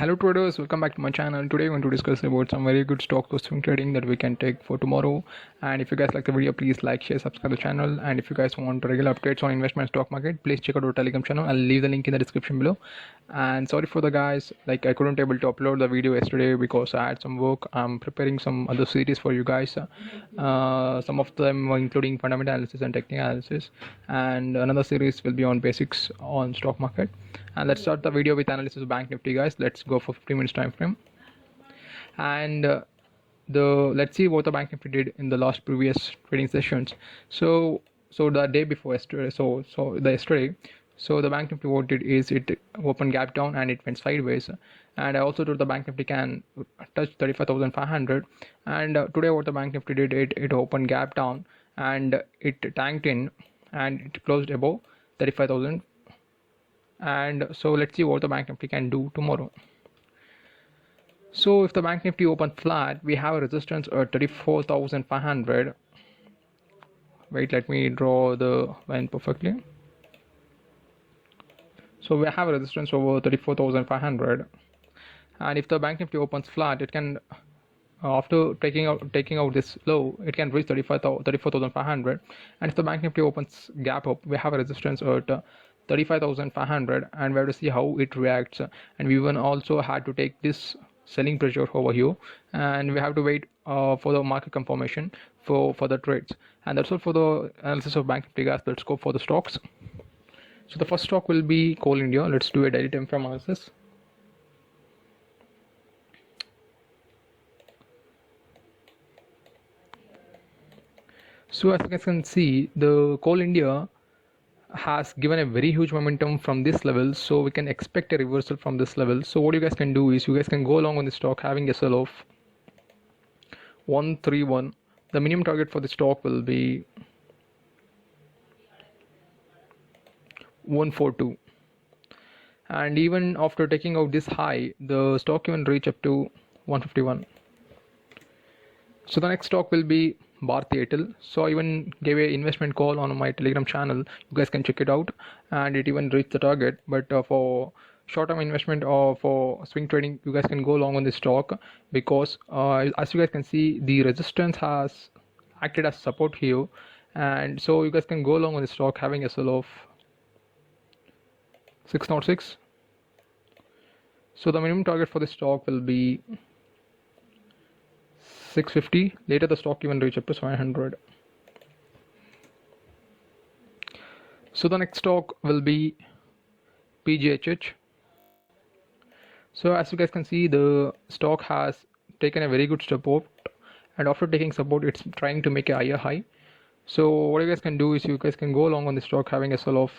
Hello traders, welcome back to my channel. Today we're going to discuss about some very good stock to swing trading that we can take for tomorrow. And if you guys like the video, please like, share, subscribe to the channel. And if you guys want regular updates on investment stock market, please check out our Telegram channel. I'll leave the link in the description below. And sorry for the guys, like I couldn't able to upload the video yesterday because I had some work. I'm preparing some other series for you guys. Some of them including fundamental analysis and technical analysis, and another series will be on basics on stock market. And let's start the video with analysis of Bank Nifty, guys. Let's go for 15 minutes time frame. And let's see what the Bank Nifty did in the last previous trading sessions. So the day before yesterday, so the Bank Nifty what did is it opened gap down and it went sideways. And I also told the Bank Nifty can touch 35,500. And today what the Bank Nifty did, it opened gap down and it tanked in and it closed above 35,000. And so let's see what the Bank Nifty can do tomorrow. So if the Bank Nifty opens flat, we have a resistance at 34,500. Wait, let me draw the line perfectly. So we have a resistance over 34,500, and if the Bank Nifty opens flat, it can, after taking out this low, it can reach 34,500. And if the Bank Nifty opens gap up, we have a resistance at 35,500, and we have to see how it reacts. And we even also had to take this selling pressure over here, and we have to wait for the market confirmation for the trades. And that's all for the analysis of Bank Nifty, guys. Let's go for the stocks. So the first stock will be Coal India. Let's do a daily time frame analysis. So as you guys can see, the Coal India has given a very huge momentum from this level, so we can expect a reversal from this level. So what you guys can do is you guys can go along on the stock having a sell off 131. The minimum target for the stock will be 142, and even after taking out this high, the stock even reach up to 151. So the next stock will be Bharti Airtel. So I even gave a investment call on my Telegram channel. You guys can check it out, and it even reached the target. But for short-term investment or for swing trading, you guys can go along on this stock because as you guys can see, the resistance has acted as support here, and so you guys can go along on this stock having a sell of 606. So the minimum target for this stock will be 650. Later the stock even reach up to 700. So the next stock will be PGHH. So as you guys can see, the stock has taken a very good support, and after taking support, it's trying to make a higher high. So what you guys can do is you guys can go along on the stock having a sell of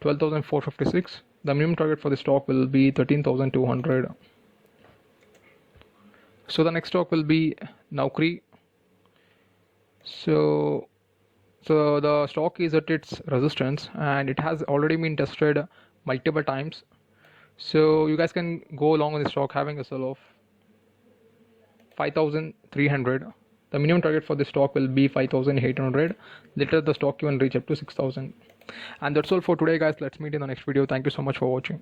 12,456. The minimum target for the stock will be 13,200. So the next stock will be Naukri. So the stock is at its resistance, and it has already been tested multiple times. So you guys can go along with the stock having a sell of 5,300. The minimum target for the stock will be 5,800. Later the stock even reach up to 6,000. And that's all for today, guys. Let's meet in the next video. Thank you so much for watching.